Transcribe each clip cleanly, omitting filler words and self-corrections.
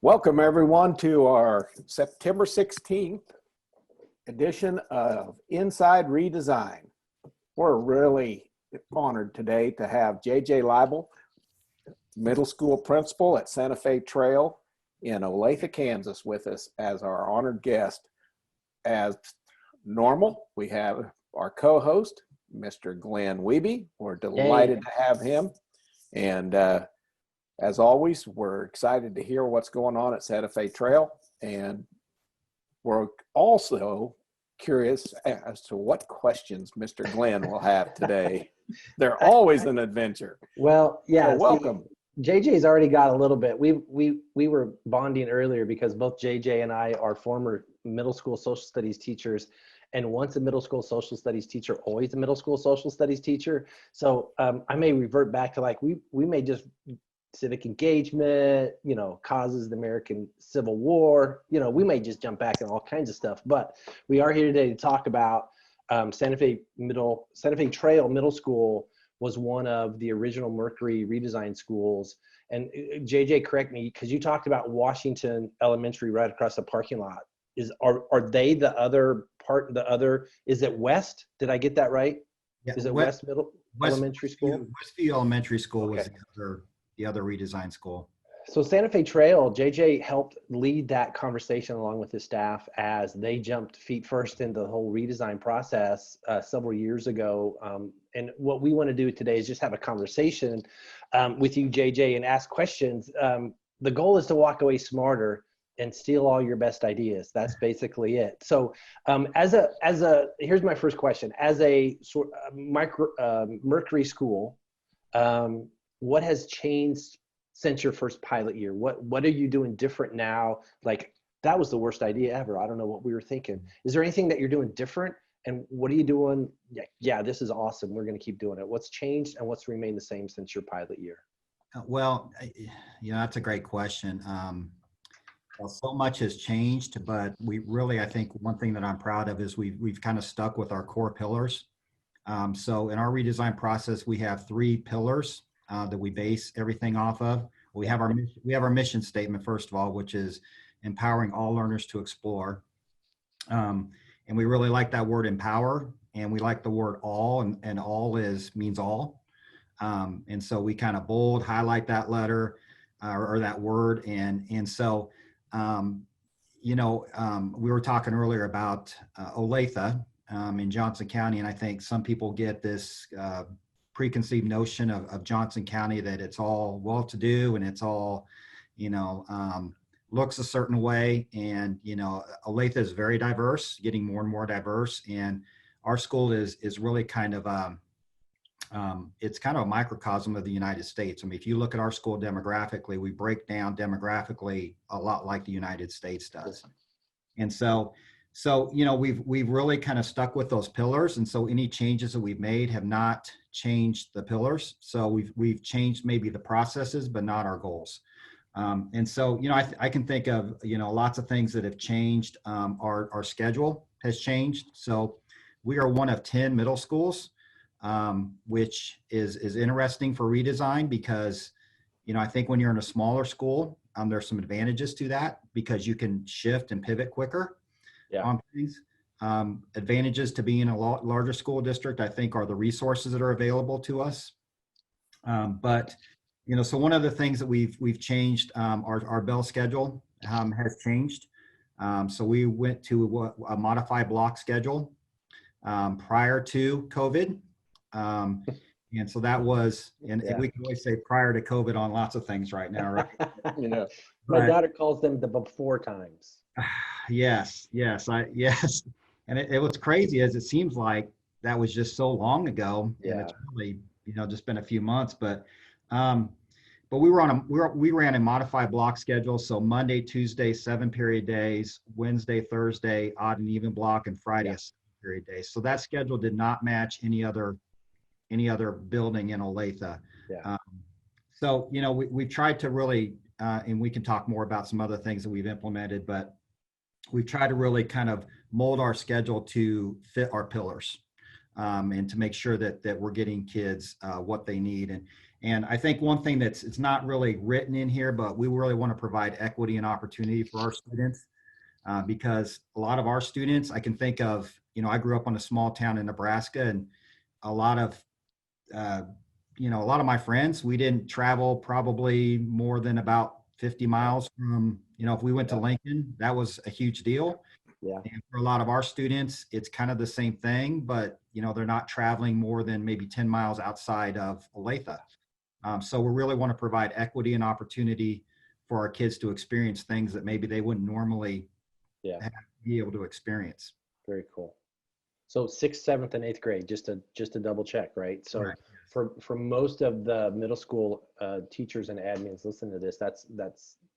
Welcome everyone to our September 16th edition of Inside Redesign. We're really honored today to have JJ Libal, middle school principal at Santa Fe Trail in Olathe, Kansas, with us as our honored guest. As normal, we have our co-host, Mr. Glenn Wiebe. We're delighted to have him. And as always, we're excited to hear what's going on at Santa Fe Trail, and we're also curious as to what questions Mr. Glenn will have today. They're always an adventure. Well, yeah. So welcome. JJ's already got a little bit. We were bonding earlier because both JJ and I are former middle school social studies teachers, and once a middle school social studies teacher, always a middle school social studies teacher. So I may revert back to like we may just civic engagement, causes the American Civil War, we may just jump back and all kinds of stuff, but we are here today to talk about Santa Fe Trail Middle School was one of the original Mercury redesign schools. And JJ, correct me, because you talked about Washington Elementary right across the parking lot. Are they the other part, is it West? Did I get that right? Yeah, is it West Elementary School? Westview Elementary School was the other redesign school. So Santa Fe Trail, JJ helped lead that conversation along with his staff as they jumped feet first into the whole redesign process several years ago. And what we want to do today is just have a conversation with you, JJ, and ask questions. The goal is to walk away smarter and steal all your best ideas. That's basically it. So here's my first question. As a Mercury school, what has changed since your first pilot year? What are you doing different now? Like, that was the worst idea ever. I don't know what we were thinking. Is there anything that you're doing different? And what are you doing? Yeah, this is awesome. We're going to keep doing it. What's changed and what's remained the same since your pilot year? Well, that's a great question. Well, so much has changed, but we really, I think one thing that I'm proud of is we've kind of stuck with our core pillars. So in our redesign process, we have 3 pillars that we base everything off of. We have our mission statement, first of all, which is empowering all learners to explore. And we really like that word empower, and we like the word all, and all means all. And so we kind of bold, highlight that letter or that word. And so, we were talking earlier about Olathe in Johnson County, and I think some people get this preconceived notion of Johnson County that it's all well-to-do and it's all, looks a certain way. And, Olathe is very diverse, getting more and more diverse. And our school is really kind of, it's kind of a microcosm of the United States. I mean, if you look at our school demographically, we break down demographically a lot like the United States does. And so, we've really kind of stuck with those pillars. And so any changes that we've made have not changed the pillars. So we've changed maybe the processes, but not our goals. And so, I can think of, lots of things that have changed. Our schedule has changed. So we are one of 10 middle schools, which is interesting for redesign because, I think when you're in a smaller school, there's some advantages to that because you can shift and pivot quicker on things. Advantages to being in a larger school district, I think, are the resources that are available to us. But so one of the things that we've changed, our bell schedule has changed. So we went to a modified block schedule prior to COVID. And so that was, and we can always say prior to COVID on lots of things right now, right? My daughter calls them the before times. Yes. And it was crazy as it seems like that was just so long ago. And it's really, just been a few months, but we ran a modified block schedule. So Monday, Tuesday, 7-period days, Wednesday, Thursday, odd and even block, and Friday, a 7-period day. So that schedule did not match any other building in Olathe. So, we tried to really, and we can talk more about some other things that we've implemented, but we've tried to really kind of mold our schedule to fit our pillars and to make sure that we're getting kids what they need. And I think one thing it's not really written in here, but we really want to provide equity and opportunity for our students, because a lot of our students, I can think of, I grew up on a small town in Nebraska, and a lot of, a lot of my friends, we didn't travel probably more than about 50 miles from, if we went to Lincoln, that was a huge deal. Yeah. And for a lot of our students, it's kind of the same thing, but, they're not traveling more than maybe 10 miles outside of Olathe. So we really want to provide equity and opportunity for our kids to experience things that maybe they wouldn't normally be able to experience. Very cool. So 6th, 7th, and 8th grade, just to double check, right? So Right. for most of the middle school teachers and admins listen to this, that's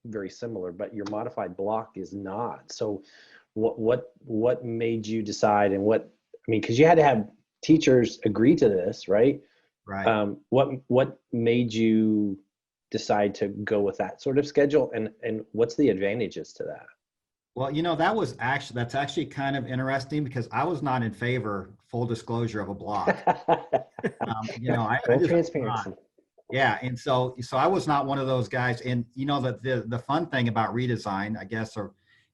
very similar, but your modified block is not. So what made you decide, and because you had to have teachers agree to this, right? Right. What made you decide to go with that sort of schedule, and what's the advantages to that? Well, that's actually kind of interesting, because I was not in favor, full disclosure, of a block. I Full just transparency. Yeah. And so I was not one of those guys. And the fun thing about redesign, I guess,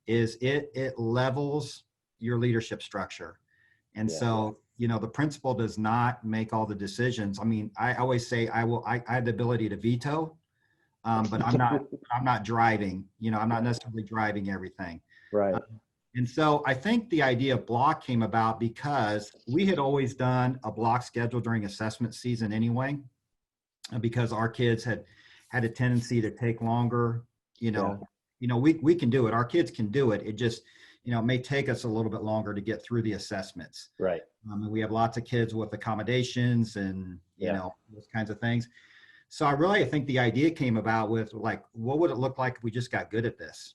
is it levels your leadership structure. And so, the principal does not make all the decisions. I mean, I always say I have the ability to veto, but I'm not driving, I'm not necessarily driving everything. Right. And so I think the idea of block came about because we had always done a block schedule during assessment season anyway, because our kids had a tendency to take longer. We can do it. Our kids can do it. It just, it may take us a little bit longer to get through the assessments. Right. And we have lots of kids with accommodations and, those kinds of things. So I think the idea came about with, like, what would it look like if we just got good at this?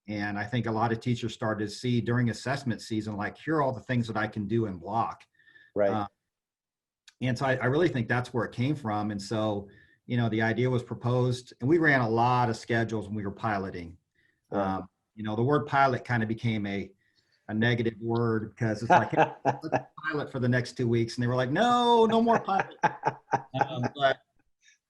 And I think a lot of teachers started to see during assessment season, like, here are all the things that I can do in block. Right. And so I really think that's where it came from. And so, the idea was proposed, and we ran a lot of schedules when we were piloting. Yeah. The word pilot kind of became a negative word, because it's like, hey, let's pilot for the next 2 weeks. And they were like, no more pilot.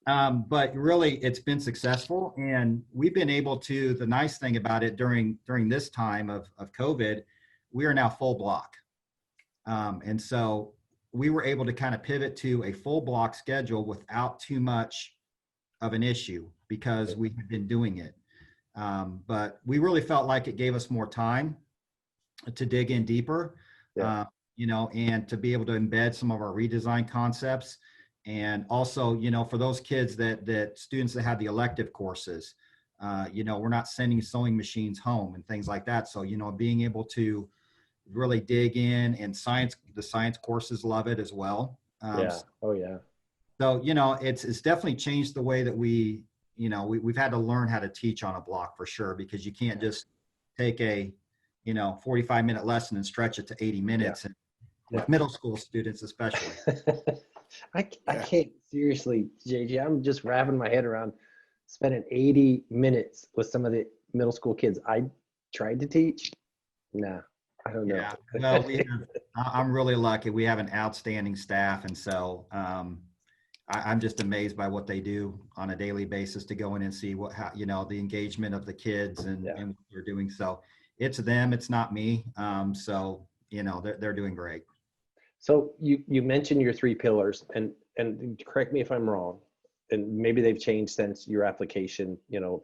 But really, it's been successful, and we've been able to. The nice thing about it during this time of COVID, we are now full block, and so we were able to kind of pivot to a full block schedule without too much of an issue, because we had been doing it. But we really felt like it gave us more time to dig in deeper, and to be able to embed some of our redesign concepts. And also, for those kids that students that have the elective courses, we're not sending sewing machines home and things like that. So, being able to really dig in, and the science courses love it as well. Oh yeah. So, it's definitely changed the way that we've had to learn how to teach on a block, for sure, because you can't just take a, 45-minute lesson and stretch it to 80 minutes. And with middle school students, especially. I can't, seriously, JJ, I'm just wrapping my head around spending 80 minutes with some of the middle school kids I tried to teach. Nah, I don't know. Yeah, well, I'm really lucky. We have an outstanding staff. And so I'm just amazed by what they do on a daily basis to go in and see the engagement of the kids and what they're doing. So it's them, it's not me. So, they're doing great. So you mentioned your 3 pillars, and correct me if I'm wrong, and maybe they've changed since your application,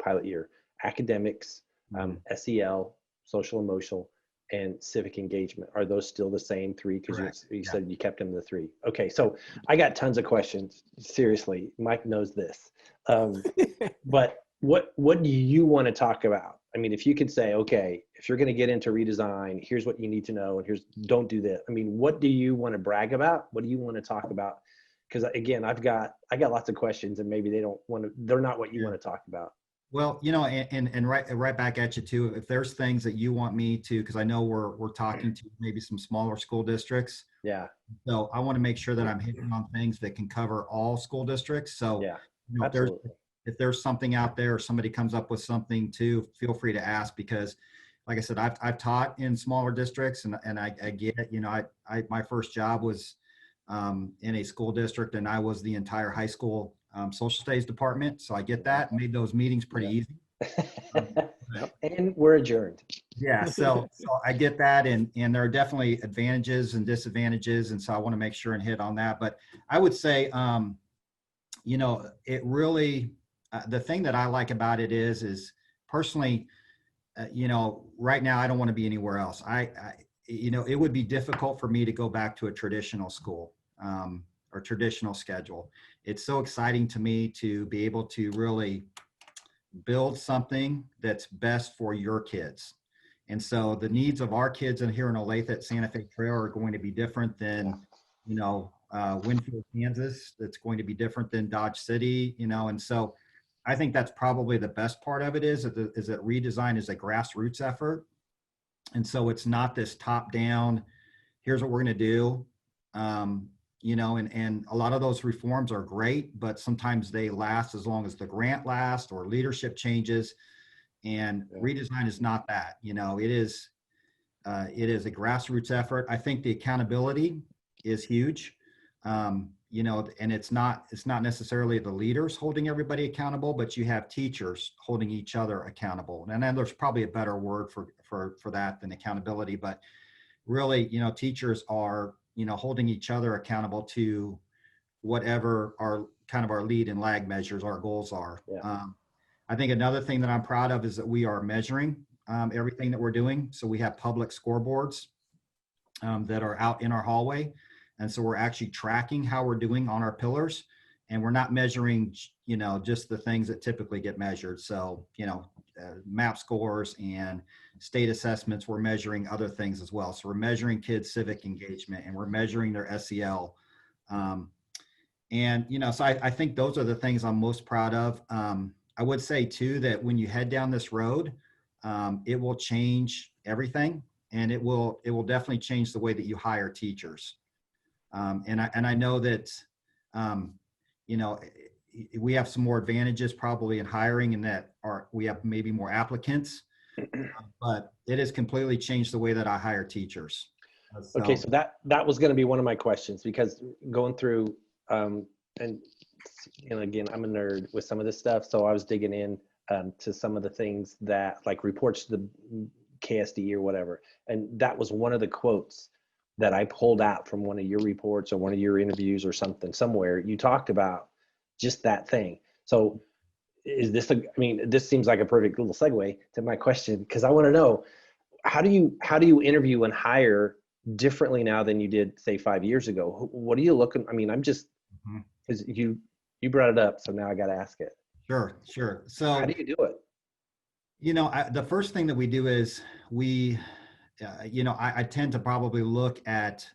pilot year: academics, SEL, social emotional, and civic engagement. Are those still the same 3? Because you said you kept them the 3. Okay, so I got tons of questions. Seriously, Mike knows this. But what do you want to talk about? I mean, if you could say, okay, if you're going to get into redesign, here's what you need to know, and don't do this. I mean, what do you want to brag about? What do you want to talk about? Because again, I got lots of questions, and maybe they're not what you want to talk about. Well, and right back at you too. If there's things that you want me to, because I know we're talking to maybe some smaller school districts. Yeah. So I want to make sure that I'm hitting on things that can cover all school districts. So absolutely. If there's something out there, or somebody comes up with something too, feel free to ask, because like I said, I've taught in smaller districts, and I get it. My first job was in a school district, and I was the entire high school social studies department. So I get that, made those meetings pretty easy. Um, And we're adjourned. Yeah, so I get that, and there are definitely advantages and disadvantages, and so I want to make sure and hit on that. But I would say, you know, it really the thing that I like about it is personally, you know, right now I don't want to be anywhere else. You know, it would be difficult for me to go back to a traditional school or traditional schedule. It's so exciting to me to be able to really build something that's best for your kids. And so the needs of our kids in here in Olathe at Santa Fe Trail are going to be different than, you know, Winfield, Kansas. That's going to be different than Dodge City, you know. And so I think that's probably the best part of it is that Redesign is a grassroots effort. And so it's not this top down, here's what we're going to do. You know, and a lot of those reforms are great, but sometimes they last as long as the grant lasts or leadership changes. And Redesign is not that. You know, it is a grassroots effort. I think the accountability is huge. You know, and it's not necessarily the leaders holding everybody accountable, but you have teachers holding each other accountable. And then there's probably a better word for that than accountability, but really, you know, teachers are, you know, holding each other accountable to whatever our lead and lag measures, our goals are. I think another thing that I'm proud of is that we are measuring everything that we're doing. So we have public scoreboards that are out in our hallway. And so we're actually tracking how we're doing on our pillars, and we're not measuring, you know, just the things that typically get measured. So, you know, MAP scores and state assessments, we're measuring other things as well. So we're measuring kids' civic engagement, and we're measuring their SEL. And, you know, so I think those are the things I'm most proud of. I would say too, that when you head down this road, it will change everything, and it will definitely change the way that you hire teachers. And I know that, you know, we have some more advantages probably in hiring, in that we have maybe more applicants, but it has completely changed the way that I hire teachers. Okay, so that was going to be one of my questions, because going through, and again, I'm a nerd with some of this stuff, so I was digging in to some of the things that, like, reports to the KSD or whatever, and that was one of the quotes that I pulled out from one of your reports or one of your interviews or something somewhere. You talked about just that thing. So is this this seems like a perfect little segue to my question, because I want to know, how do you interview and hire differently now than you did, say, 5 years ago? What are you looking? I mean, I'm just, because you brought it up, so now I got to ask it. Sure. So how do you do it? You know, the first thing that we do is you know, I tend to probably look at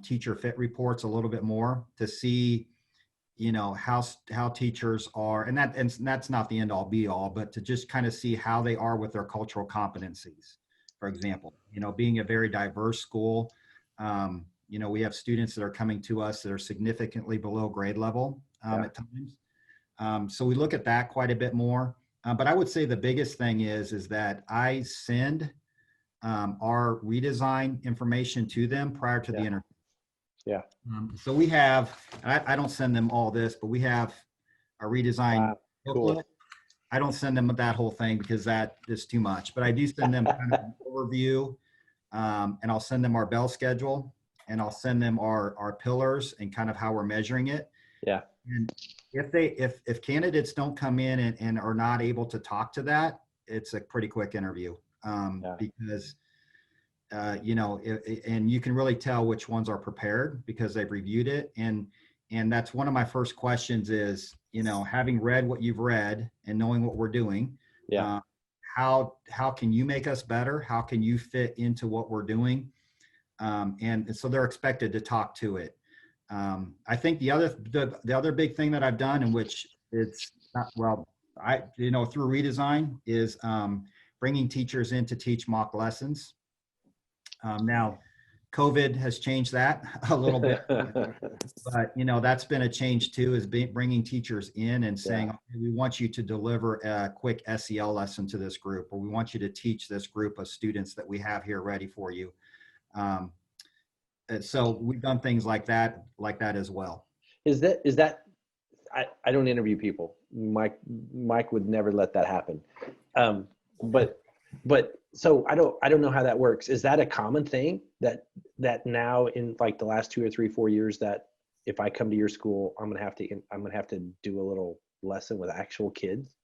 teacher fit reports a little bit more to see, you know, how teachers are, and that's not the end all be all, but to just kind of see how they are with their cultural competencies. For example, you know, being a very diverse school, you know, we have students that are coming to us that are significantly below grade level at times. So we look at that quite a bit more. But I would say the biggest thing is that I send our Redesign information to them prior to the interview. So we have, I don't send them all this, but we have a Redesign booklet. Cool. I don't send them that whole thing because that is too much, but I do send them kind of an overview, and I'll send them our bell schedule, and I'll send them our pillars and kind of how we're measuring it. And if candidates don't come in and are not able to talk to that, it's a pretty quick interview. Because, you know, and you can really tell which ones are prepared because they've reviewed it. And that's one of my first questions is, you know, having read what you've read and knowing what we're doing, how can you make us better? How can you fit into what we're doing? And so they're expected to talk to it. I think the other big thing that I've done, in which it's not, well, you know, through Redesign, is bringing teachers in to teach mock lessons. Now, COVID has changed that a little bit, but you know, that's been a change too, is bringing teachers in and saying, okay, we want you to deliver a quick SEL lesson to this group, or we want you to teach this group of students that we have here ready for you. So we've done things like that as well. Is that, I don't interview people. Mike would never let that happen. But so I don't know how that works. Is that a common thing that now in like the last 2 or 3, 4 years, that if I come to your school, I'm gonna have to do a little lesson with actual kids?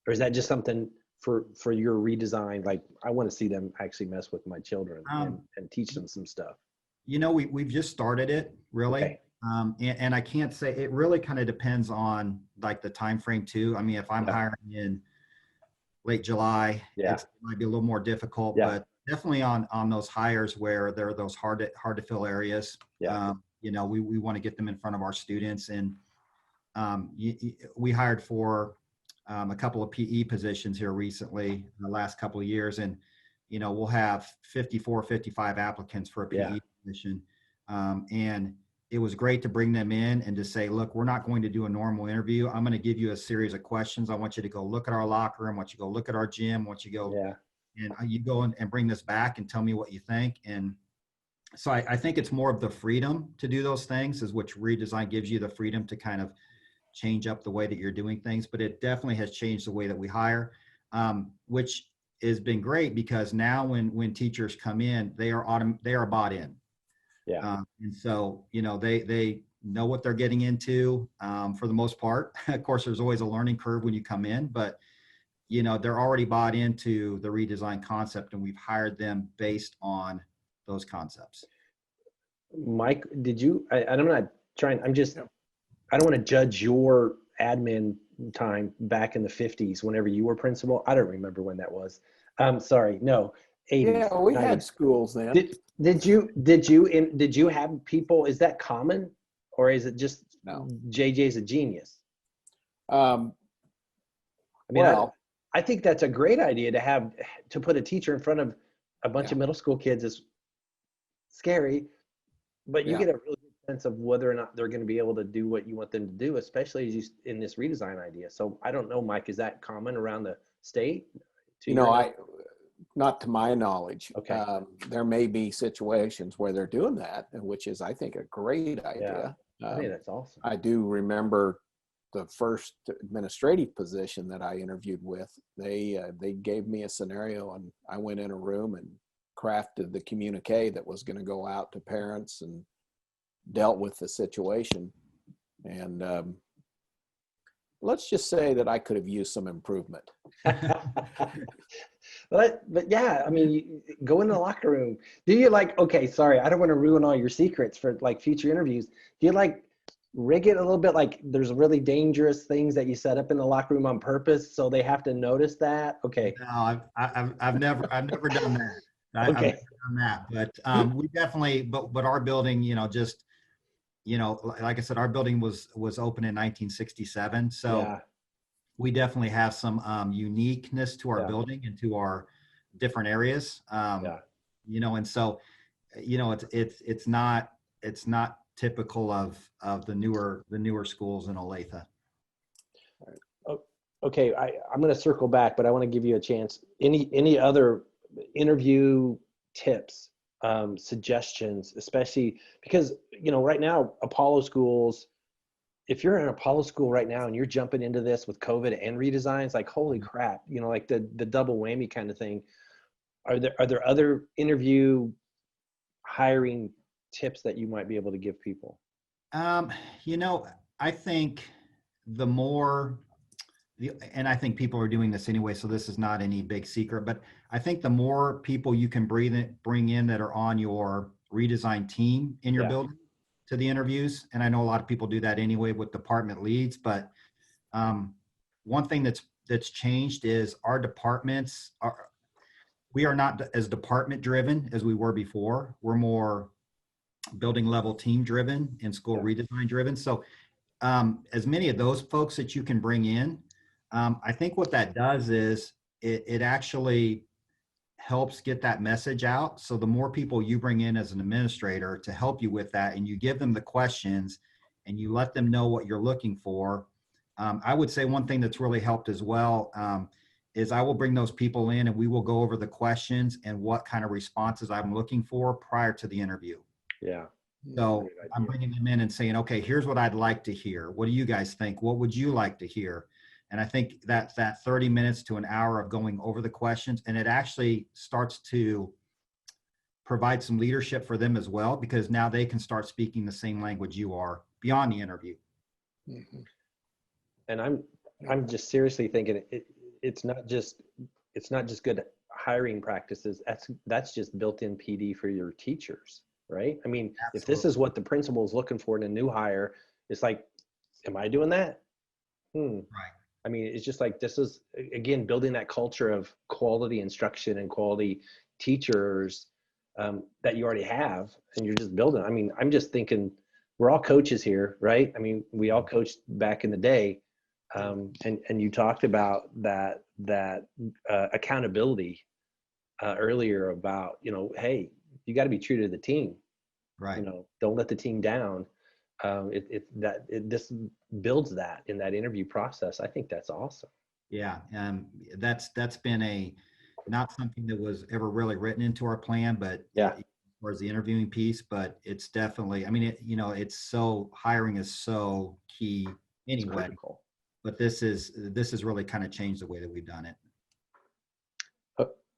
Or is that just something for your redesign? Like, I want to see them actually mess with my children and teach them some stuff. You know, we've just started it, really. Okay. And I can't say, it really kind of depends on like the time frame too. I mean, if I'm Yeah. hiring in late July, Yeah. it might be a little more difficult, Yeah. but definitely on those hires where there are those hard to fill areas. Yeah. You know, we want to get them in front of our students. And we hired for a couple of PE positions here recently in the last couple of years. And, you know, we'll have 54, 55 applicants for a PE position. And it was great to bring them in and to say, look, we're not going to do a normal interview. I'm going to give you a series of questions. I want you to go look at our locker room. I want you to go look at our gym. I want you to go and you go and bring this back and tell me what you think. And so I think it's more of the freedom to do those things, is which Redesign gives you the freedom to kind of change up the way that you're doing things. But it definitely has changed the way that we hire, which has been great, because now when teachers come in, they are bought in. Yeah. And so, you know, they know what they're getting into, for the most part. Of course, there's always a learning curve when you come in, but, you know, they're already bought into the redesign concept, and we've hired them based on those concepts. Mike, I'm not trying, I don't want to judge your admin time back in the 50s whenever you were principal. I don't remember when that was. Sorry, no, 80s. Yeah, we 90s. had schools then. Did you have people? Is that common, or is it just No. JJ's a genius? Um, I mean, well, I think that's a great idea to put a teacher in front of a bunch of middle school kids is scary, but you get a really good sense of whether or not they're going to be able to do what you want them to do, especially as in this redesign idea. So I don't know, Mike, is that common around the state? you know, not to my knowledge. Okay. There may be situations where they're doing that, which is, I think, a great idea. I think that's awesome. I do remember the first administrative position that I interviewed with. They gave me a scenario, and I went in a room and crafted the communique that was going to go out to parents and dealt with the situation. And let's just say that I could have used some improvement. But yeah, I mean, you go in the locker room. Do you okay, sorry, I don't want to ruin all your secrets for like future interviews. Do you rig it a little bit, like there's really dangerous things that you set up in the locker room on purpose so they have to notice that? Okay. No, I've never done that. I've Okay. never done that, but we definitely, but our building, you know, just, you know, like I said, our building was open in 1967. So we definitely have some uniqueness to our building and to our different areas. You know, and so, you know, it's not typical of the newer schools in Olathe. Okay, I'm going to circle back, but I want to give you a chance. Any other interview tips, suggestions, especially because, you know, right now, Apollo schools, if you're in an Apollo school right now and you're jumping into this with COVID and redesigns, like, holy crap, you know, like the double whammy kind of thing. Are there other interview hiring tips that you might be able to give people? You know, I think and I think people are doing this anyway, so this is not any big secret, but I think the more people you can bring in that are on your redesign team in your building to the interviews, and I know a lot of people do that anyway with department leads, but one thing that's changed is our departments we are not as department driven as we were before. We're more building level team driven and school redesign driven. So as many of those folks that you can bring in, I think what that does is it actually helps get that message out. So the more people you bring in as an administrator to help you with that, and you give them the questions and you let them know what you're looking for. I would say one thing that's really helped as well is I will bring those people in and we will go over the questions and what kind of responses I'm looking for prior to the interview. Yeah. So Great I'm idea. bringing them in and saying, okay, here's what I'd like to hear. What do you guys think? What would you like to hear? And I think that 30 minutes to an hour of going over the questions, and it actually starts to provide some leadership for them as well, because now they can start speaking the same language you are beyond the interview. Mhm. And I'm just seriously thinking it's not just good hiring practices. That's just built-in PD for your teachers, right? I mean, if this is what the principal is looking for in a new hire, it's like, am I doing that? Right. I mean, it's just like, this is again building that culture of quality instruction and quality teachers that you already have, and you're just building. I mean, I'm just thinking we're all coaches here, right? I mean, we all coached back in the day, and you talked about that accountability earlier about, hey, you got to be true to the team. Right. Don't let the team down. This builds that in that interview process. I think that's awesome. Yeah. That's been not something that was ever really written into our plan, but Yeah. as far as the interviewing piece, but it's definitely, I mean, hiring is so key It's anyway, critical. but this has really kind of changed the way that we've done it.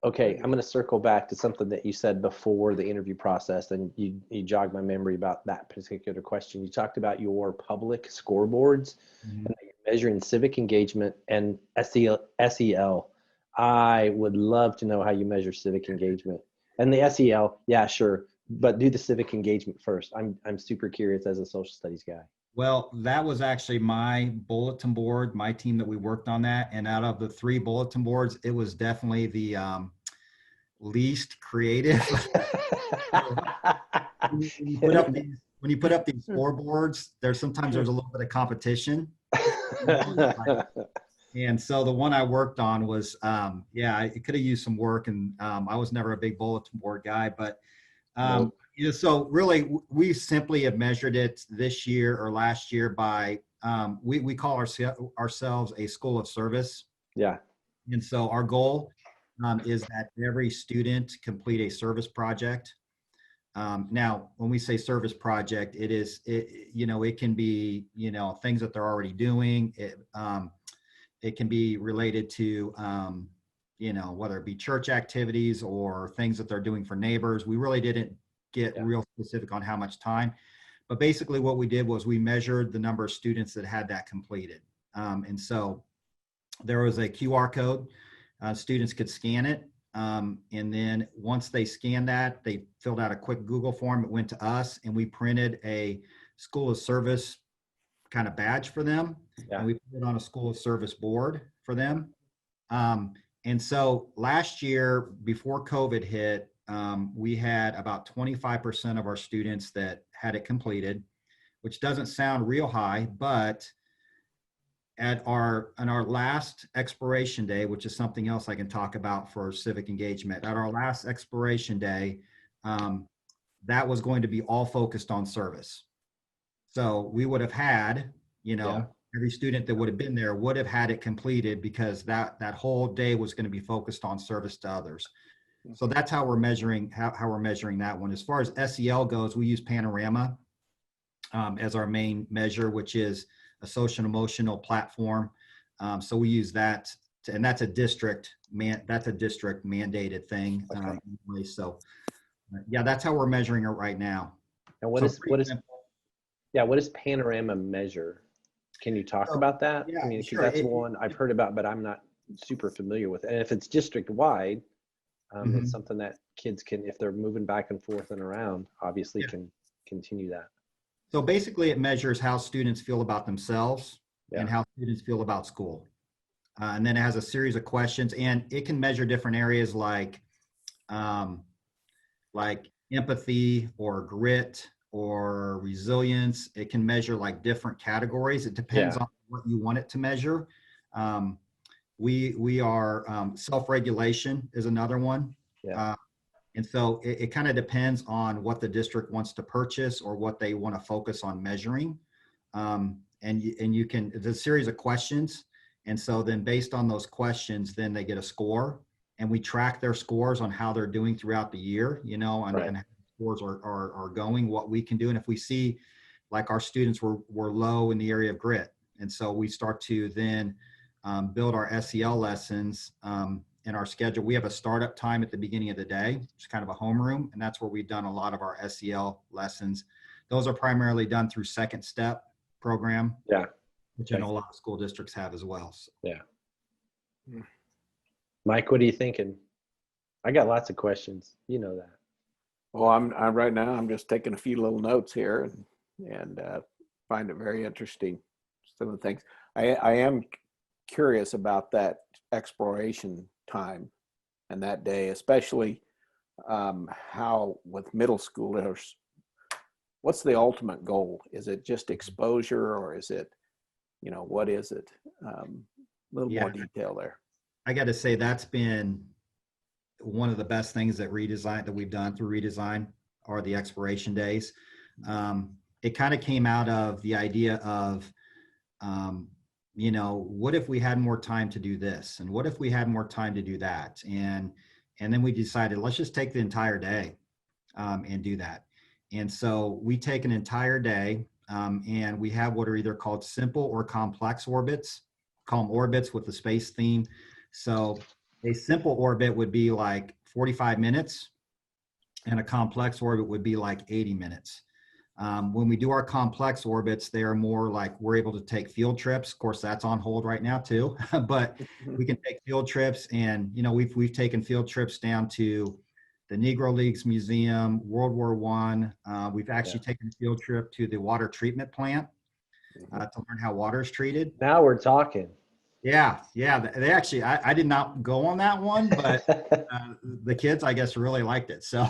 Okay, I'm going to circle back to something that you said before the interview process, and you jogged my memory about that particular question. You talked about your public scoreboards Mhm. and that you're measuring civic engagement and SEL. I would love to know how you measure civic engagement. And the SEL, yeah, sure, but do the civic engagement first. I'm super curious as a social studies guy. Well, that was actually my bulletin board, my team that we worked on that. And out of the 3 bulletin boards, it was definitely the least creative. When you put up these scoreboards, there's a little bit of competition. And so the one I worked on was, it could have used some work, and I was never a big bulletin board guy, but Nope. so really we simply have measured it this year or last year by, we call ourselves a school of service. Yeah. And so our goal is that every student complete a service project. Now, when we say service project, it can be, things that they're already doing. It can be related to, whether it be church activities or things that they're doing for neighbors. We really didn't get real specific on how much time, but basically what we did was we measured the number of students that had that completed. And so there was a QR code. Students could scan it. And then once they scanned that, they filled out a quick Google form. It went to us, and we printed a school of service kind of badge for them. Yeah. And we put it on a school of service board for them. And so last year, before COVID hit, we had about 25% of our students that had it completed, which doesn't sound real high, but on our last expiration day, which is something else I can talk about for civic engagement, at our last expiration day, that was going to be all focused on service. So we would have had, every student that would have been there would have had it completed, because that whole day was going to be focused on service to others. So that's how we're measuring how we're measuring that one. As far as SEL goes, we use Panorama as our main measure, which is a social and emotional platform. So we use that, and that's a district mandated thing. Okay. So that's how we're measuring it right now. And what does Panorama measure? Can you talk about that? Yeah, I mean, because sure. that's one I've heard about, but I'm not super familiar with it. And if it's district wide, it's something that kids can, if they're moving back and forth and around, obviously can continue that. So basically it measures how students feel about themselves and how students feel about school. And then it has a series of questions, and it can measure different areas like empathy or grit or resilience. It can measure like different categories. It depends on what you want it to measure. We are self-regulation is another one. And so it kind of depends on what the district wants to purchase or what they want to focus on measuring. And you can, it's a series of questions. And so then based on those questions, then they get a score, and we track their scores on how they're doing throughout the year, and scores are going, what we can do. And if we see like our students were low in the area of grit, and so we start to then build our SEL lessons in our schedule. We have a startup time at the beginning of the day. It's kind of a homeroom, and that's where we've done a lot of our SEL lessons. Those are primarily done through Second Step program. Yeah. Which I know a lot of school districts have as well. So. Yeah. Mike, what are you thinking? I got lots of questions. You know that. Well, I'm right now, I'm just taking a few little notes here and find it very interesting. Some of the things I am curious about that exploration time and that day, especially how with middle schoolers, what's the ultimate goal? Is it just exposure, or is it, what is it? A little more detail there. I got to say that's been one of the best things that we've done through Redesign are the exploration days. It kind of came out of the idea of, what if we had more time to do this? And what if we had more time to do that? And then we decided, let's just take the entire day and do that. And so we take an entire day and we have what are either called simple or complex orbits, call them orbits with the space theme. So a simple orbit would be like 45 minutes and a complex orbit would be like 80 minutes. When we do our complex orbits, they are more like we're able to take field trips. Of course, that's on hold right now too, but we can take field trips, and we've taken field trips down to the Negro Leagues Museum, World War I. We've actually taken a field trip to the water treatment plant to learn how water is treated. Now we're talking. Yeah. They actually, I did not go on that one, but the kids, I guess, really liked it. So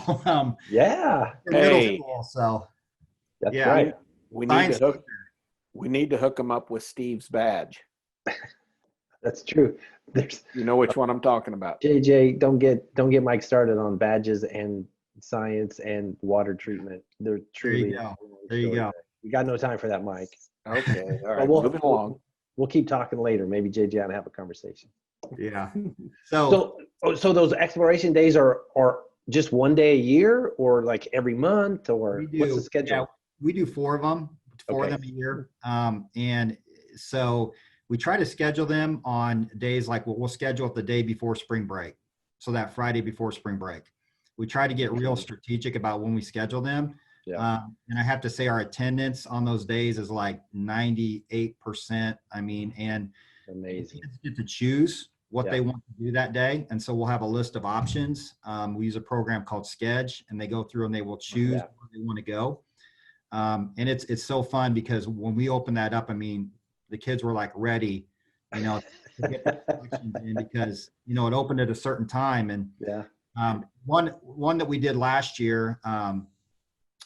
yeah, hey, school, so that's right. We need to hook them up with Steve's badge. That's true. You know which one I'm talking about. JJ, don't get Mike started on badges and science and water treatment. They're truly. There you go. We got no time for that, Mike. Okay. All right. Moving along. We'll keep talking later. Maybe JJ and I have a conversation. Yeah. So those exploration days are just one day a year, or like every month, or what's the schedule? Yeah, we do 4 of them, of them a year. And so we try to schedule them on days like we'll schedule it the day before spring break. So that Friday before spring break. We try to get real strategic about when we schedule them. Yeah. And I have to say our attendance on those days is like 98%. I mean, and amazing. Kids get to choose what they want to do that day. And so we'll have a list of options. We use a program called Sketch, and they go through and they will choose where they want to go. And it's so fun because when we open that up, I mean, the kids were like ready, to get the selections in because, it opened at a certain time. And one that we did last year,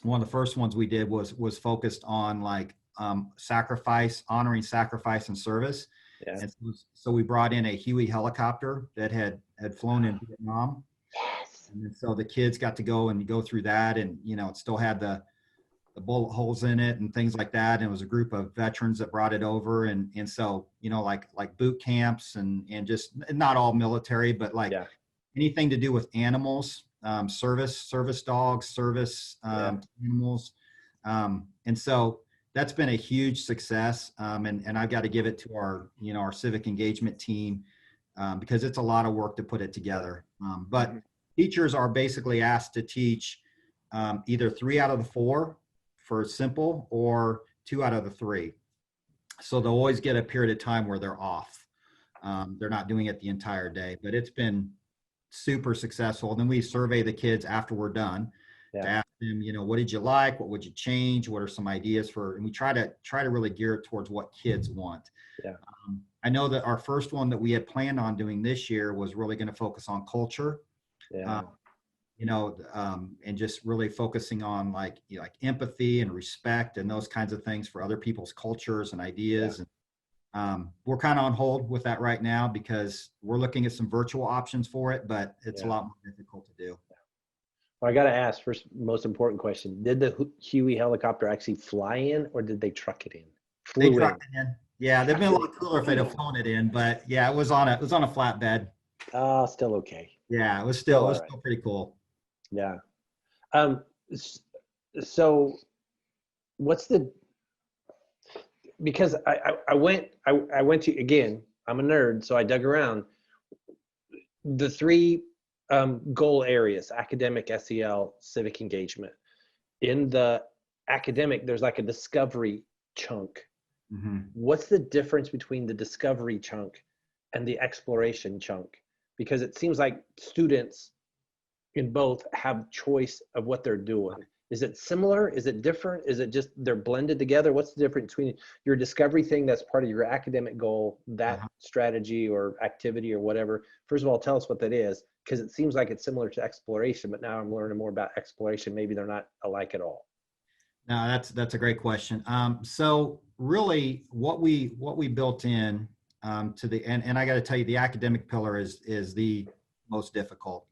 one of the first ones we did was focused on like honoring sacrifice and service. Yeah. And so we brought in a Huey helicopter that had flown in Vietnam. Yes. And so the kids got to go through that, and it still had the bullet holes in it and things like that. And it was a group of veterans that brought it over, and so like boot camps and just not all military, but like anything to do with animals. Service dogs, service animals. And so that's been a huge success. And I've got to give it to our civic engagement team because it's a lot of work to put it together. But teachers are basically asked to teach either 3 out of the 4 for simple or 2 out of the 3. So they'll always get a period of time where they're off. They're not doing it the entire day, but it's been super successful. And then we survey the kids after we're done to ask them, what did you like? What would you change? What are some ideas and we try to really gear it towards what kids want. Yeah. I know that our first one that we had planned on doing this year was really going to focus on culture. Yeah. And just really focusing on like empathy and respect and those kinds of things for other people's cultures and ideas. Yeah. And we're kind of on hold with that right now because we're looking at some virtual options for it, but it's a lot more difficult to do. Well, I got to ask first, most important question. Did the Huey helicopter actually fly in, or did they truck it in? They trucked it in. Yeah, they'd been a lot cooler if they'd have flown it in, but yeah, it was on a flatbed. Still okay. Yeah, it was still pretty cool. Yeah. S- So what's the, because I went to, again, I'm a nerd, so I dug around the three goal areas: academic, SEL, civic engagement. In the academic, there's like a discovery chunk. Mhm. What's the difference between the discovery chunk and the exploration chunk? Because it seems like students in both have choice of what they're doing. Is it similar? Is it different? Is it just they're blended together? What's the difference between your discovery thing that's part of your academic goal, that strategy or activity or whatever? First of all, tell us what that is, because it seems like it's similar to exploration, but now I'm learning more about exploration. Maybe they're not alike at all. No, that's a great question. So really, what we built in to the and I got to tell you, the academic pillar is the most difficult.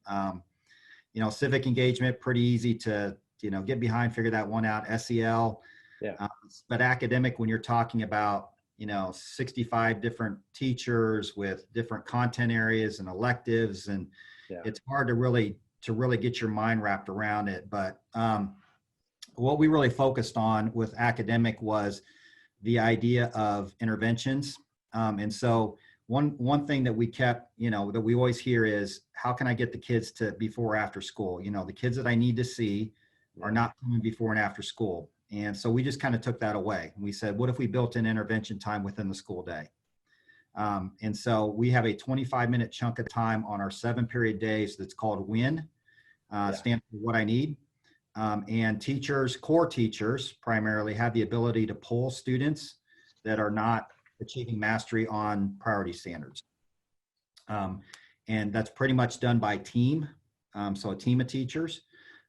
Civic engagement, pretty easy to get behind, figure that one out. SEL, Yeah. but academic, when you're talking about 65 different teachers with different content areas and electives, and Yeah. it's hard to really get your mind wrapped around it. But what we really focused on with academic was the idea of interventions. And so one thing that we kept, that we always hear is, how can I get the kids to before or after school? The kids that I need to see are not coming before and after school. And so we just kind of took that away. We said, what if we built in intervention time within the school day? And so we have a 25-minute chunk of time on our 7-period days that's called WIN, stand for what I need. And teachers, core teachers primarily, have the ability to pull students that are not achieving mastery on priority standards. And that's pretty much done by team, so a team of teachers.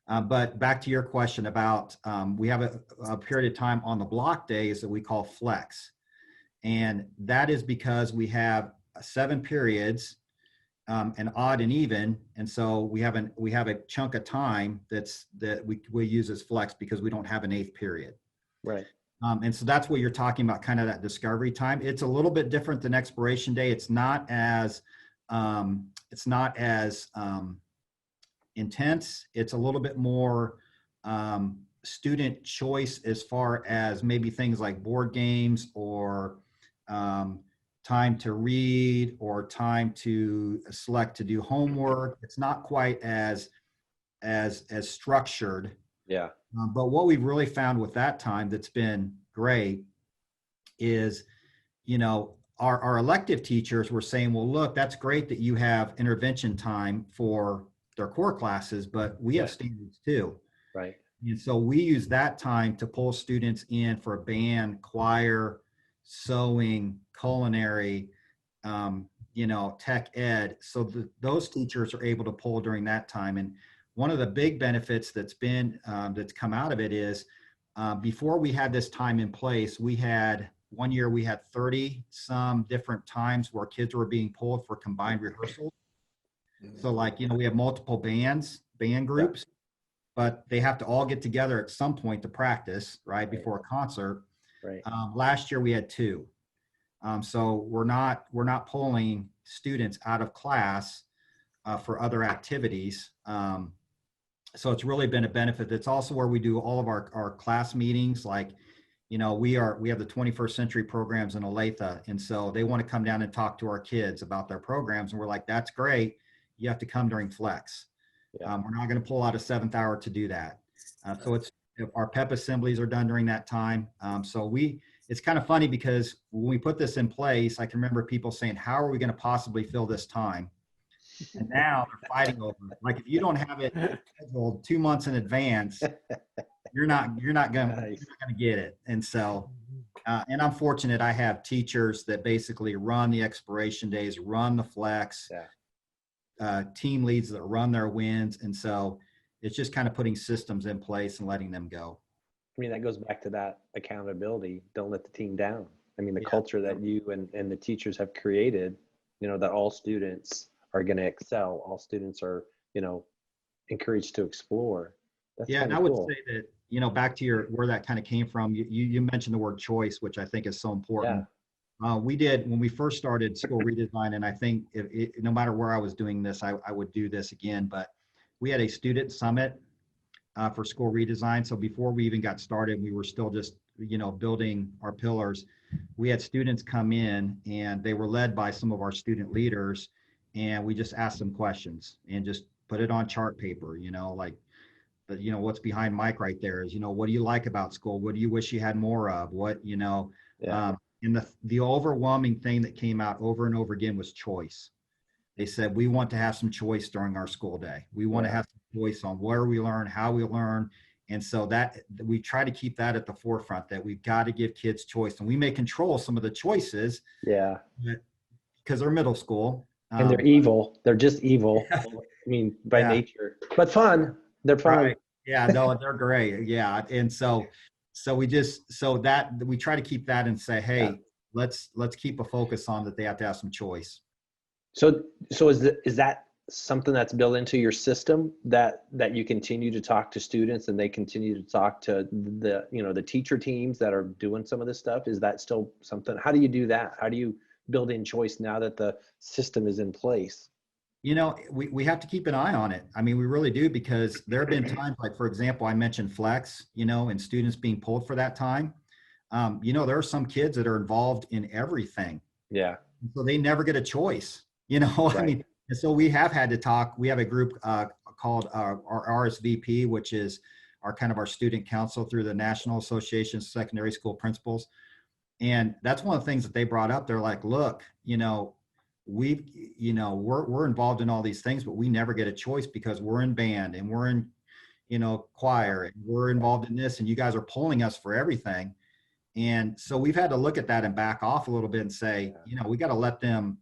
But back to your question about, we have a period of time on the block days that we call flex. And that is because we have 7 periods, and odd and even, and so we have a chunk of time that we use as flex because we don't have an 8th period. Right. And so that's what you're talking about, kind of that discovery time. It's a little bit different than exploration day. It's not as intense. It's a little bit more student choice as far as maybe things like board games or time to read or time to select to do homework. It's not quite as structured. Yeah. But what we've really found with that time that's been great is, our elective teachers were saying, well, look, that's great that you have intervention time for their core classes, but we have standards too. Right. And so we use that time to pull students in for band, choir, sewing, culinary, tech ed. So those teachers are able to pull during that time. And one of the big benefits that's come out of it is, before we had this time in place, one year we had 30 some different times where kids were being pulled for combined rehearsals. So we have multiple band groups, but they have to all get together at some point to practice, right, before a concert. Right. Last year we had 2. So we're not pulling students out of class for other activities. So it's really been a benefit. It's also where we do all of our class meetings. We have the 21st century programs in Olathe. And so they want to come down and talk to our kids about their programs. And we're like, that's great. You have to come during flex. Yeah. We're not going to pull out a 7th hour to do that. So our PEP assemblies are done during that time. It's kind of funny because when we put this in place, I can remember people saying, how are we going to possibly fill this time? And now they're fighting over it. Like, if you don't have it scheduled 2 months in advance, you're not going to get it. And so, and I'm fortunate I have teachers that basically run the exploration days, run the flex, team leads that run their wins. And so it's just kind of putting systems in place and letting them go. I mean, that goes back to that accountability. Don't let the team down. I mean, the culture that you and the teachers have created, that all students are going to excel. All students are, encouraged to explore. That's and I would say that, back to where that kind of came from, you mentioned the word choice, which I think is so important. We did, when we first started school redesign, and I think no matter where I was doing this, I would do this again, but we had a student summit for school redesign. So before we even got started, we were still just, building our pillars. We had students come in and they were led by some of our student leaders, and we just asked them questions and just put it on chart paper, like, what's behind Mike right there is, what do you like about school? What do you wish you had more of? What, and the overwhelming thing that came out over and over again was choice. They said, we want to have some choice during our school day. We want to have some choice on where we learn, how we learn. And so that we try to keep that at the forefront, that we've got to give kids choice, and we may control some of the choices. Yeah. Because they're middle school. And they're evil. They're just evil. I mean, by nature, but fun. They're fun. Right. Yeah, no, they're great. Yeah. And so we try to keep that and say, hey, let's keep a focus on that. They have to have some choice. So is that something that's built into your system, that you continue to talk to students and they continue to talk to the teacher teams that are doing some of this stuff? Is that still something? How do you do that? How do you build in choice now that the system is in place? We have to keep an eye on it. I mean, we really do, because there have been times, like, for example, I mentioned flex, and students being pulled for that time. There are some kids that are involved in everything. Yeah. So they never get a choice, Right. I mean, and so we have had to talk. We have a group called our RSVP, which is our student council through the National Association of Secondary School Principals. And that's one of the things that they brought up. They're like, look, we're involved in all these things, but we never get a choice because we're in band and we're in, choir, and we're involved in this, and you guys are pulling us for everything. And so we've had to look at that and back off a little bit and say, we got to let them,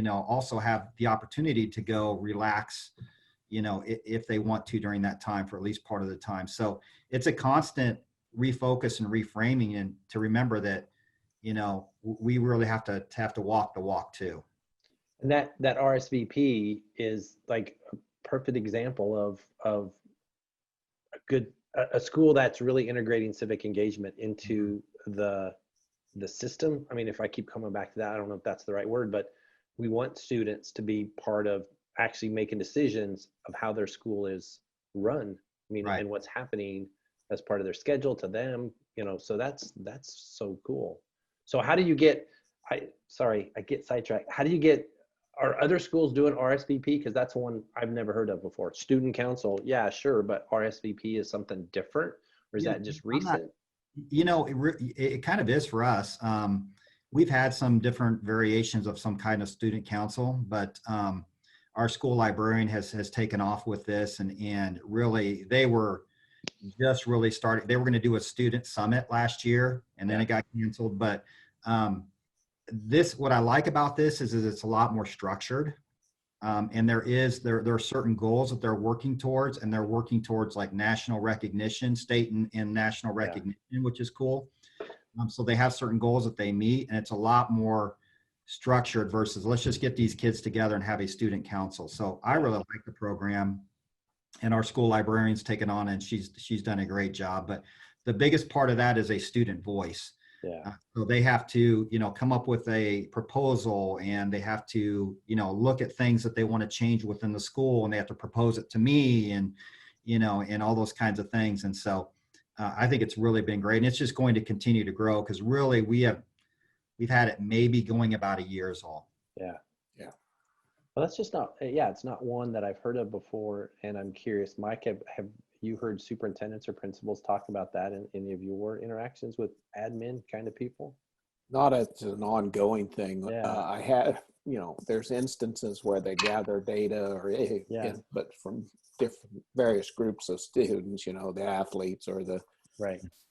also have the opportunity to go relax, if they want to during that time, for at least part of the time. So it's a constant refocus and reframing, and to remember that, we really have to walk the walk too. And that RSVP is like a perfect example of a school that's really integrating civic engagement into the system. I mean, if I keep coming back to that, I don't know if that's the right word, but we want students to be part of actually making decisions of how their school is run. I mean, and what's happening as part of their schedule to them, so that's so cool. So how do you get, I get sidetracked. How do you get, are other schools doing RSVP? Because that's one I've never heard of before. Student council, yeah, sure, but RSVP is something different, or is that just recent? It kind of is for us. We've had some different variations of some kind of student council, but our school librarian has taken off with this, and really they were just really starting. They were going to do a student summit last year, and then it got canceled. But what I like about this is it's a lot more structured. And there are certain goals that they're working towards, and they're working towards like national recognition, state and national recognition, which is cool. So they have certain goals that they meet, and it's a lot more structured versus let's just get these kids together and have a student council. So I really like the program, and our school librarian's taken on, and she's done a great job. But the biggest part of that is a student voice. So they have to, come up with a proposal, and they have to, look at things that they want to change within the school, and they have to propose it to me, and, and all those kinds of things. And so I think it's really been great, and it's just going to continue to grow, because really we've had it maybe going about a year is all. Yeah. Well, that's just not, it's not one that I've heard of before. And I'm curious, Mike, have you heard superintendents or principals talk about that in any of your interactions with admin kind of people? Not as an ongoing thing. I had, there's instances where they gather data but from various groups of students, the athletes or the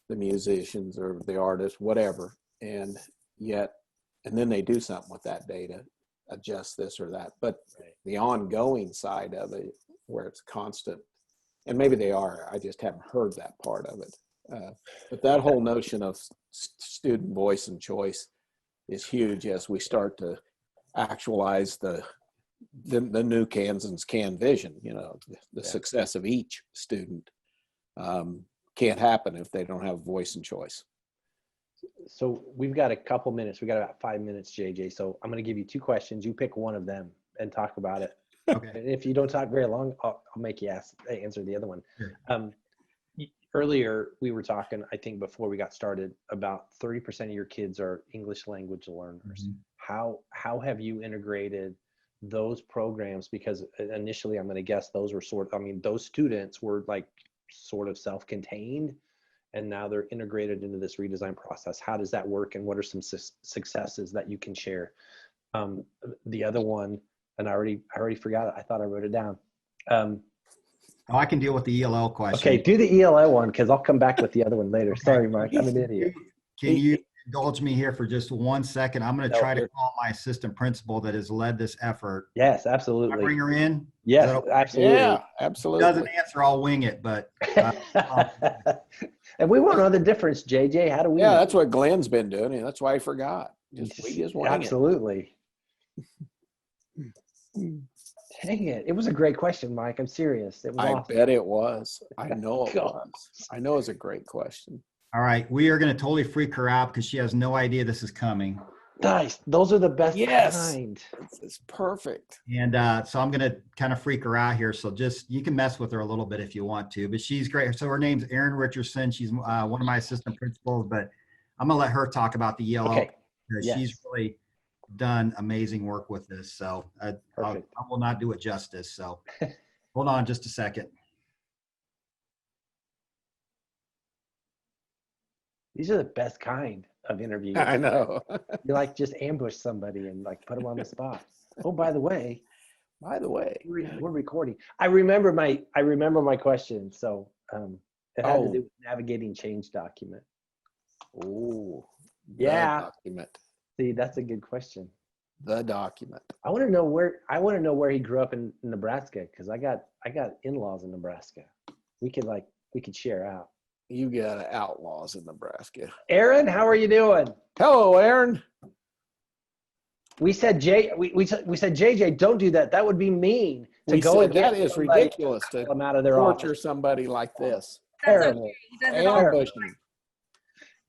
musicians or the artists, whatever. And then they do something with that data, adjust this or that. But the ongoing side of it, where it's constant, and maybe they are, I just haven't heard that part of it. But that whole notion of student voice and choice is huge as we start to actualize the new Kansans can vision. The success of each student can't happen if they don't have voice and choice. So we've got a couple minutes. We got about 5 minutes, JJ. So I'm going to give you two questions. You pick one of them and talk about it. Okay. And if you don't talk very long, I'll make you answer the other one. Sure. earlier we were talking, I think before we got started, about 30% of your kids are English language learners. How have you integrated those programs? Because initially I'm going to guess those were those students were like sort of self-contained, and now they're integrated into this redesign process. How does that work, and what are some successes that you can share? The other one, and I already forgot it. I thought I wrote it down. Oh, I can deal with the ELL question. Okay, do the ELL one, because I'll come back with the other one later. Okay. Sorry, Mark, I'm an idiot. Can you indulge me here for just 1 second? I'm going to No, try to you're- call my assistant principal that has led this effort. Yes, Can I absolutely. bring her in? Yes, Is that okay? absolutely. Yeah, If she absolutely. doesn't answer, I'll wing it, but And we won't know the difference, JJ. How do we Yeah, know? that's what Glenn's been doing, and that's why I forgot. We just wing it. Absolutely. Dang it. It was a great question, Mike. I'm serious. It was I awesome. bet it was. I know it God. was. I know it's a great question. all right, we are going to totally freak her out because she has no idea this is coming. Nice. Those are the best Yes. kind. It's perfect. And so I'm going to kind of freak her out here. So just, you can mess with her a little bit if you want to, but she's great. So her name's Erin Richardson. She's one of my assistant principals, but I'm going to let her talk about the ELL. Okay. Because Yes. she's really done amazing work with this. So I Perfect. will not do it justice. So hold on just a second. These are the best kind of interviews. I know. You like just ambush somebody and like put them on the spot. Oh, by the way, we're recording. I remember my question. So it had to do with navigating change document. Oh, Yeah. document. See, that's a good question. The document. I want to know where he grew up in Nebraska, because I got in-laws in Nebraska. We could share out. You got outlaws in Nebraska. Aaron, how are you doing? Hello, Aaron. We said JJ, don't do that. That would be mean to We go said and get that is somebody ridiculous to them out of their torture office. somebody like this. Terrible. He does it all. Ambushing.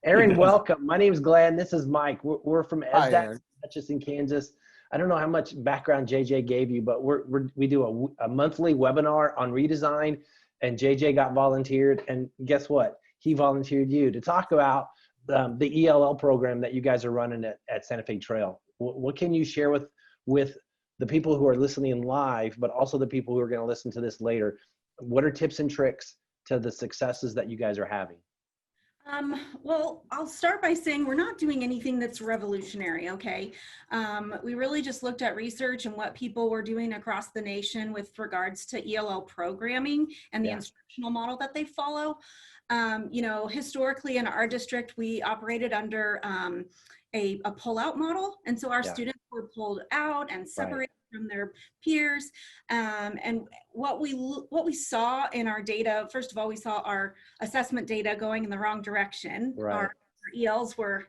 Aaron, welcome. My name is Glenn. This is Mike. We're from Hi, ESDAC, Aaron. Richardson, Kansas. I don't know how much background JJ gave you, but we do a monthly webinar on redesign, and JJ got volunteered, and guess what? He volunteered you to talk about the ELL program that you guys are running at Santa Fe Trail. What can you share with the people who are listening live, but also the people who are going to listen to this later? What are tips and tricks to the successes that you guys are having? Well, I'll start by saying we're not doing anything that's revolutionary, okay? We really just looked at research and what people were doing across the nation with regards to ELL programming and the instructional model that they follow. Historically in our district, we operated under a pull-out model. And so our students were pulled out and separated from their peers. And what we saw in our data, first of all, we saw our assessment data going in the wrong direction. Right. Our ELs were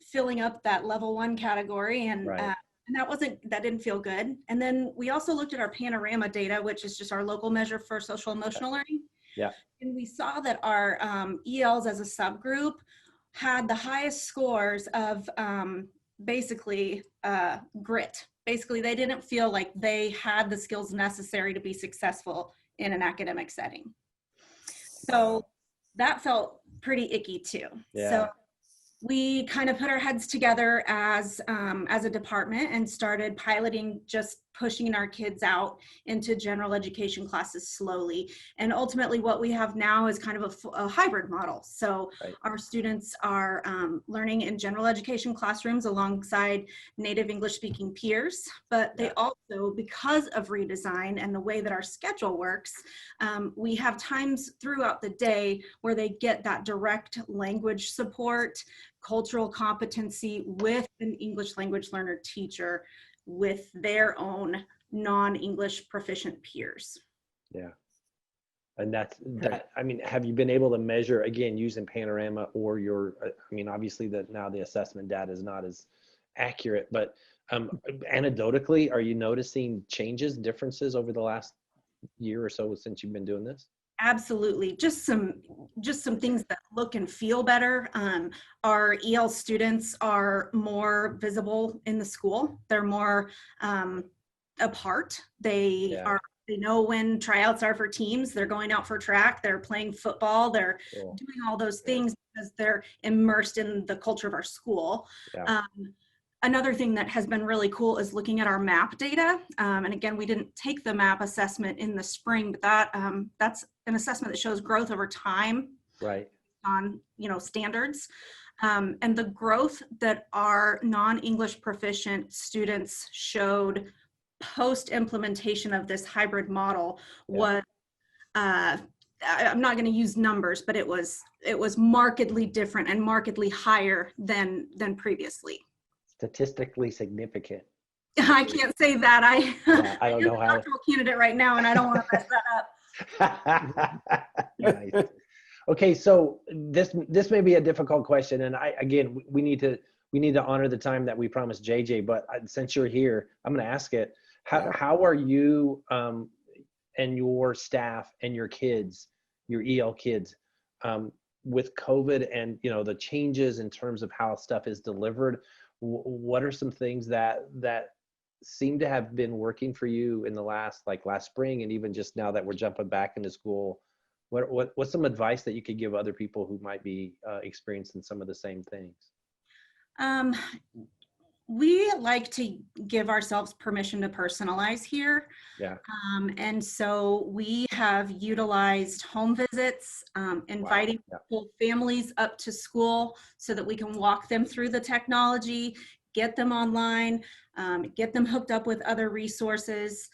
filling up that level 1 category, and that didn't feel good. And then we also looked at our panorama data, which is just our local measure for social emotional learning. Yeah. And we saw that our ELs as a subgroup had the highest scores of basically grit. Basically, they didn't feel like they had the skills necessary to be successful in an academic setting. So that felt pretty icky too. Yeah. So we kind of put our heads together as a department and started piloting, just pushing our kids out into general education classes slowly. And ultimately what we have now is kind of a hybrid model. So our students are learning in general education classrooms alongside native English speaking peers, but they also, because of redesign and the way that our schedule works, we have times throughout the day where they get that direct language support, cultural competency with an English language learner teacher with their own non-English proficient peers. Yeah. And that, I mean, have you been able to measure, again, using Panorama or your, I mean, obviously now the assessment data is not as accurate, but anecdotally, are you noticing changes, differences over the last year or so since you've been doing this? Absolutely. Just some things that look and feel better. Our EL students are more visible in the school. They're more apart. They are They know when tryouts are for teams. They're going out for track. They're playing football. They're Cool. doing all those things because they're immersed in the culture of our school. Yeah. Another thing that has been really cool is looking at our MAP data. And again, we didn't take the MAP assessment in the spring, but that's an assessment that shows growth over time Right. on, standards. And the growth that our non-English proficient students showed post-implementation of this hybrid model was, I'm not going to use numbers, but it was markedly different and markedly higher than previously. Statistically significant. I can't say that. I don't know I'm a how. doctoral candidate right now, and I don't want to mess that up. Nice. Okay, so this may be a difficult question, and we need to honor the time that we promised JJ. But since you're here, I'm going to ask it. How are you and your staff and your kids, your EL kids, with COVID and the changes in terms of how stuff is delivered? What are some things that seem to have been working for you in the last spring, and even just now that we're jumping back into school? What's some advice that you could give other people who might be experiencing some of the same things? We like to give ourselves permission to personalize here. Yeah. And so we have utilized home visits, inviting whole families up to school so that we can walk them through the technology, get them online, get them hooked up with other resources.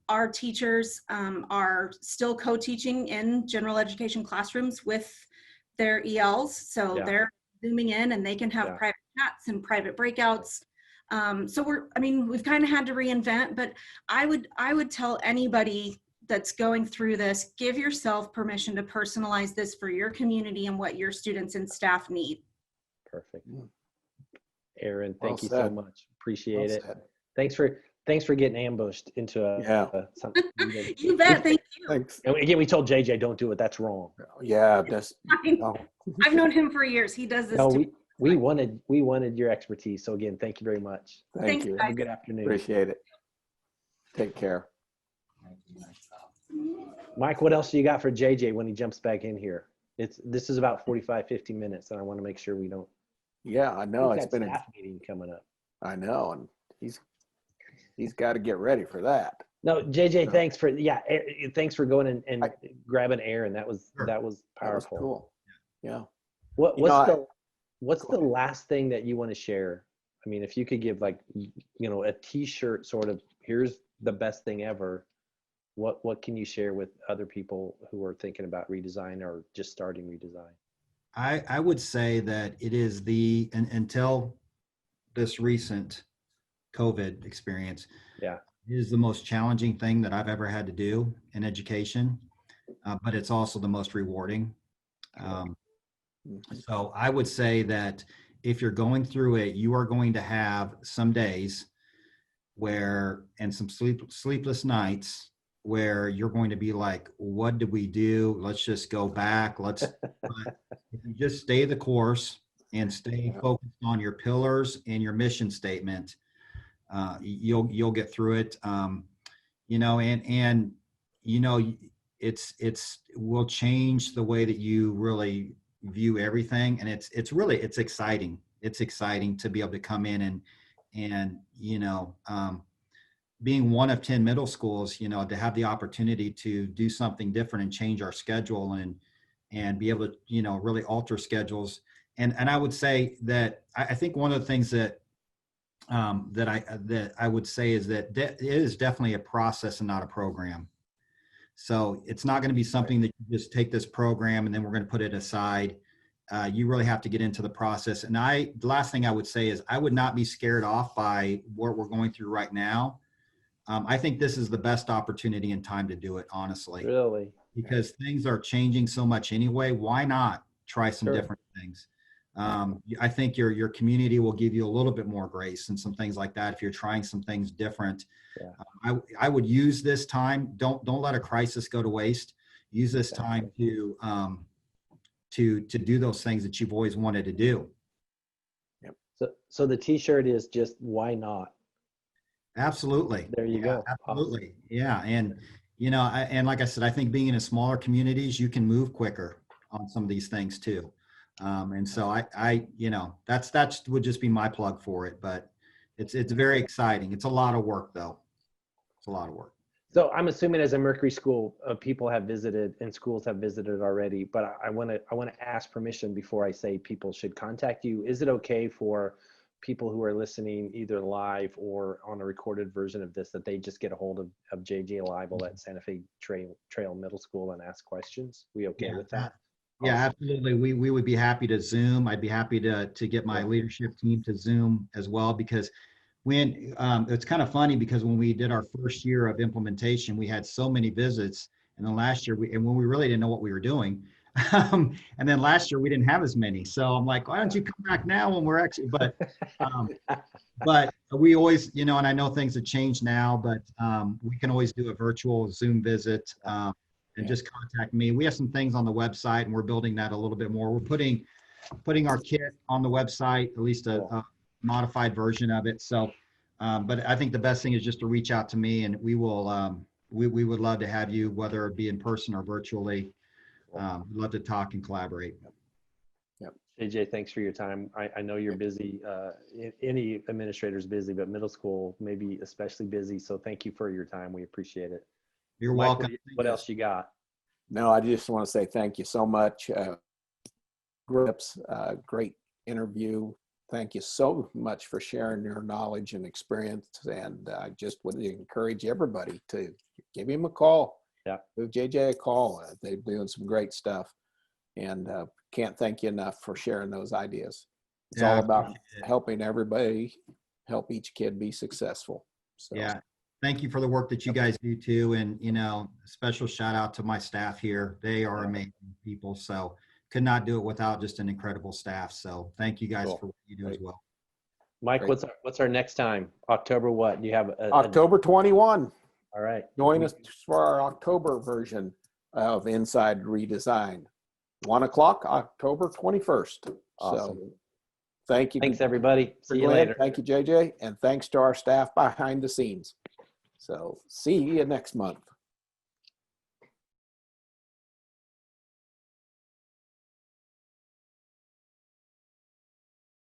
Our teachers are still co-teaching in general education classrooms with their ELs. So they're zooming in and they can have private chats and private breakouts. So we've kind of had to reinvent, but I would tell anybody that's going through this, give yourself permission to personalize this for your community and what your students and staff need. Perfect. Aaron, thank you so much. Appreciate it. Said. Thanks for getting ambushed into something. You bet. Thank you. Thanks. And again, we told JJ, don't do it. That's wrong. Yeah, I've known him for years. He does this No, too. we wanted your expertise. So again, thank you very much. Thank you. Have a good afternoon. Appreciate it. Take care. Mike, what else do you got for JJ when he jumps back in here? This is about 45, 50 minutes, and I want to make sure we don't. Yeah, I know. We've It's got been staff meeting coming up. I know, and he's got to get ready for that. No, JJ, thanks for going and grabbing Aaron. That was powerful. That was cool. Yeah. What's the last thing that you want to share? I mean, if you could give a t-shirt sort of, here's the best thing ever. What can you share with other people who are thinking about redesign or just starting redesign? I would say that it is until this recent COVID experience, it is the most challenging thing that I've ever had to do in education, but it's also the most rewarding. So I would say that if you're going through it, you are going to have some days and some sleepless nights where you're going to be like, what did we do? Let's just go back. But if you just stay the course and stay focused on your pillars and your mission statement, you'll get through it. It's will change the way that you really view everything. And it's exciting. It's exciting to be able to come in and being one of 10 middle schools, to have the opportunity to do something different and change our schedule and be able to, really alter schedules. And I would say that I think one of the things that I would say is that it is definitely a process and not a program. So it's not going to be something that you just take this program and then we're going to put it aside. You really have to get into the process. And the last thing I would say is I would not be scared off by what we're going through right now. I think this is the best opportunity and time to do it, honestly. Really? Because things are changing so much anyway. Why not try some different things? I think your community will give you a little bit more grace and some things like that if you're trying some things different. Yeah. I would use this time. Don't let a crisis go to waste. Use this time to do those things that you've always wanted to do. Yep. So the t-shirt is just why not? Absolutely. There you Yeah, go. absolutely. Yeah. And, and like I said, I think being in smaller communities, you can move quicker on some of these things too. And so that's would just be my plug for it, but it's very exciting. It's a lot of work though. It's a lot of work. So I'm assuming as a Mercury school, people have visited and schools have visited already, but I want to ask permission before I say people should contact you. Is it okay for people who are listening either live or on a recorded version of this that they just get a hold of JJ Libal at Santa Fe Trail Middle School and ask questions? We okay with that? Yeah, Awesome. absolutely. We would be happy to Zoom. I'd be happy to get my leadership team to Zoom as well, because when it's kind of funny because when we did our first year of implementation, we had so many visits, and then last year when we really didn't know what we were doing, and then last year we didn't have as many. So I'm like, why don't you come back now when we're actually? But we always, and I know things have changed now, but we can always do a virtual Zoom visit. And just contact me. We have some things on the website, and we're building that a little bit more. We're putting our kit on the website, at least a modified version of it. So, but I think the best thing is just to reach out to me, and we will. We would love to have you, whether it be in person or virtually. We'd love to talk and collaborate. Yep. JJ, thanks for your time. I know you're busy. Any administrator's busy, but middle school maybe especially busy. So thank you for your time. We appreciate it. You're Mike, welcome. what else you got? No, I just want to say thank you so much. Grips, great interview. Thank you so much for sharing your knowledge and experience. And I just would encourage everybody to give him a call. Yeah. Give JJ a call. They're doing some great stuff. And can't thank you enough for sharing those ideas. It's all about helping everybody, help each kid be successful. So. Yeah. Thank you for the work that you guys do too. And, special shout out to my staff here. They are amazing people. So could not do it without just an incredible staff. So thank you guys for what you do as well. Mike, what's our next time? October what? Do you have October 21. All right. Join us for our October version of Inside Redesign. 1 o'clock, October 21st. Awesome. So thank you. Thanks, everybody. See you later. Thank you, JJ. And thanks to our staff behind the scenes. So see you next month.